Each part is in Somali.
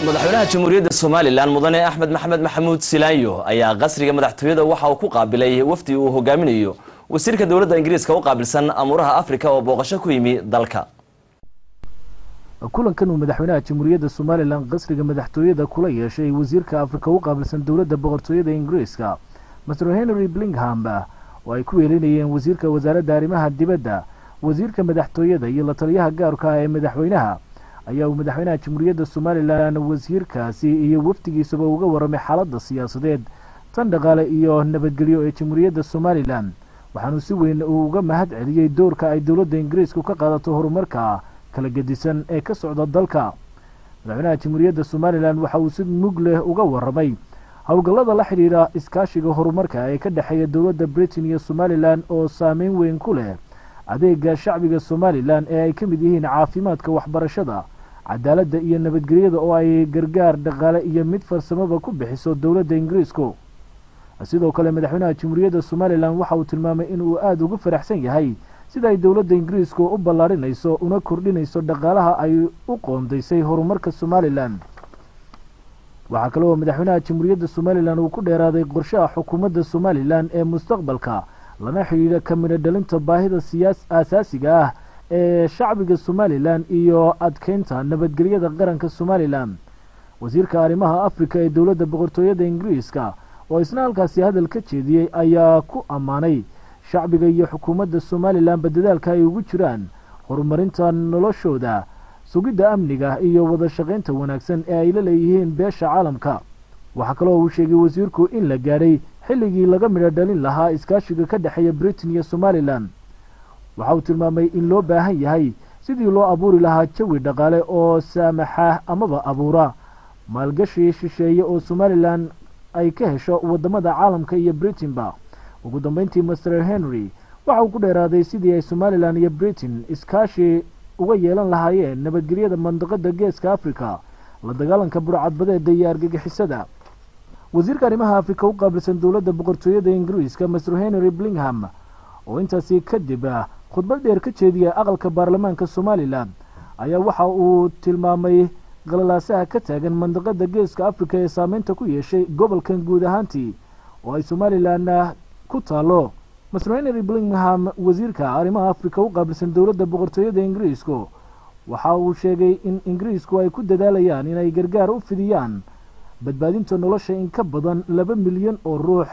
madaxweynaha jamhuuriyadda Soomaaliland mudane Axmed Maxamed Maxamuud Silaayo ayaa qasriga madaxtooyada waxa uu ku qaabilay wafdi uu hogaaminayo wasiirka dawladda Ingiriiska u qaabilsan amuraha Afrika oo booqasho ku yimi dalka. kulankan uu madaxweynaha jamhuuriyadda Soomaaliland qasriga madaxtooyada kula yeeshay wasiirka Afrika u qaabilsan dawladda boqortooyada Ingiriiska Mr Henry Blingham oo ay ku yeelinayeen wasiirka wasaaradda arrimaha dibadda wasiirka madaxtooyada iyo la taliyaha gaarka ah ee madaxweynaha ayaa uu madaxweynaha jamhuuriyadda Soomaaliland wasiirkaasi iyo wafdigiisaba uga waramay xaaladda siyaasadeed tan dhaqaale iyo nabadgelyo ee jamhuuriyadda Soomaaliland waxaanu si weyn uga mahad celiyay doorka ay dawladda Ingiriisku ka qaadato horumarka kala gedisan ee ka socda dalka. madaxweynaha jamhuuriyadda Soomaaliland waxa uu si mug leh uga waramay hawlgallada la xiriira iskaashiga horumarka ee ka dhaxeeya dawladda Britain iyo Soomaaliland oo saameyn weyn ku leh adeega shacbiga Soomaaliland ee ay ka mid yihiin caafimaadka, waxbarashada, cadaaladda iyo nabadgelyada oo ay gargaar dhaqaale iyo mid farsamaba ku bixiso dawladda Ingiriisku. sidoo kale madaxweynaha jamhuuriyadda Soomaaliland waxa uu tilmaamay in uu aad ugu faraxsan yahay sida ay dawladda Ingiriisku u ballaarinayso una kordhinayso dhaqaalaha ay u qoondaysay horumarka Soomaaliland. waxa kale oo madaxweynaha jamhuuriyadda Soomaaliland uu ku dheeraaday qorshaha xukuumadda Soomaaliland ee mustaqbalka lana xiriira ka mid dhalinta baahida aasaasiga ah ee shacbiga Soomaaliland iyo adkeynta nabadgelyada qaranka Soomaaliland. wasiirka arrimaha Afrika ee dawladda boqortooyada Ingiriiska oo isna halkaasi hadal ka jeediyay ayaa ku ammaanay shacbiga iyo xukuumadda Soomaaliland badalka ay ugu jiraan horumarinta noloshooda, sugidda amniga iyo wada shaqaynta wanaagsan ee ay la leeyihiin beesha caalamka. waxa kale oo uu sheegay wasiirku in la gaaray xilligii laga midho dhalin lahaa iskaashiga ka dhaxeeya Britain iyo Soomaaliland. waxa uu tilmaamay in loo baahan yahay sidii loo abuuri lahaa jawi dhaqaale oo saamaxa amaba abuura maalgashi shisheeye oo Soomaaliland ay ka hesho wadamada caalamka iyo Britain-ba. ugu dambeyntii Mr Henry waxa uu ku dheeraaday sidii ay Soomaaliland iyo Britain iskaashi uga yeelan lahaayeen nabadgelyada mandaqada Geeska Afrika, la dagaalanka burcadbadeeda iyo argagixisada. wasiirka arrimaha Afrika u qaabilsan dawladda boqortooyada Ingiriiska Mr Henry Blingham oo intaasi kadib khudbad dheer ka jeediyay aqalka baarlamaanka Soomaaliland ayaa waxa uu tilmaamay qalalaasaha ka taagan mandaqada Geeska Afrika ee saameynta ku yeeshay gobolkan guud ahaantii oo ay Soomaaliland ku taalo. Mr Henry Blingham wasiirka arrimaha Afrika u qaabilsan dawladda boqortooyada Ingiriiska waxa uu sheegay in Ingiriisku ay ku dadaalayaan inay gargaar u fidiyaan badbaadinta nolosha in ka badan 2 milyan oo ruux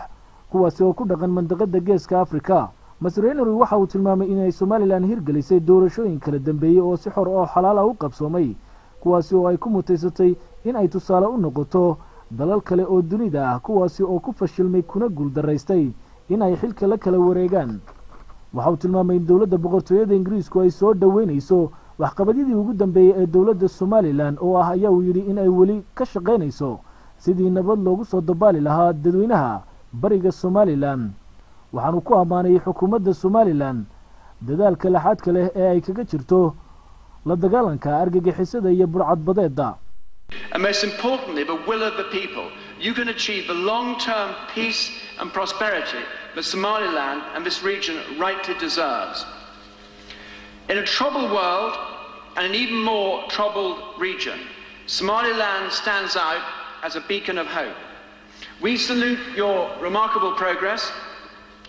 kuwaas oo ku dhaqan mandaqada Geeska Afrika. Mr Henry waxa uu tilmaamay in ay Soomaaliland hirgelisay doorashooyin kala dambeeyay oo si xor oo xalaal ah u qabsoomay kuwaas oo ay ku mutaysatay in ay tusaale u noqoto dalal kale oo dunida ah kuwaas oo ku fashilmay kuna guuldaraystay in ay xilka la kala wareegaan. waxa uu tilmaamay in dawladda boqortooyada Ingiriisku ay soo dhaweynayso waxqabadyadii ugu dambeeyay ee dawladda Soomaaliland oo ah ayaa uu yiri in ay wali ka shaqeynayso sidii nabad loogu soo dabaali lahaa dadweynaha bariga Soomaaliland. waxaanu ku ammaanay xukuumadda Soomaaliland dadaalka laxaadka leh ee ay kaga jirto la dagaalanka argagixisada iyo burcadbadeeda. And most importantly, the will of the people. You can achieve the long-term peace and prosperity that Somaliland and this region rightly deserves. In a troubled world and an even more troubled region, Somaliland stands out as a beacon of hope. We salute your remarkable progress,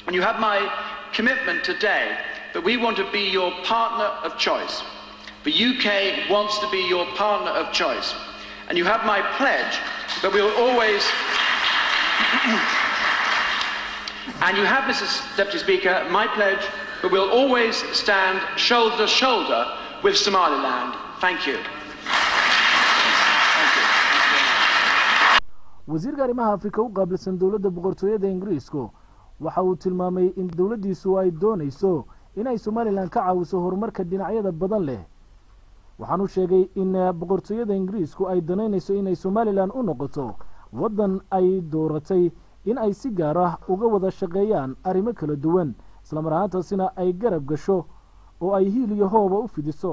and you have my commitment today that we want to be your partner of choice. The UK wants to be your partner of choice. And you have my pledge that we will always... and you have, Mr Deputy Speaker, my pledge that we'll always stand shoulder to shoulder with Somaliland. Thank you. wasiirka arrimaha Afrika u qaabilsan dawladda boqortooyada Ingiriiska waxa uu tilmaamay in dawladdiisu ay doonayso in ay Soomaaliland ka caawiso horumarka dhinacyada badan leh. waxaanu sheegay in boqortooyada Ingiriisku ay danaynayso in ay Soomaaliland u noqoto wadan ay dooratay in ay si gaar ah uga wada shaqeeyaan arrimo kala duwan isla mar ahaantaasina ay garab gasho oo ay hiil iyo hooba u fidiso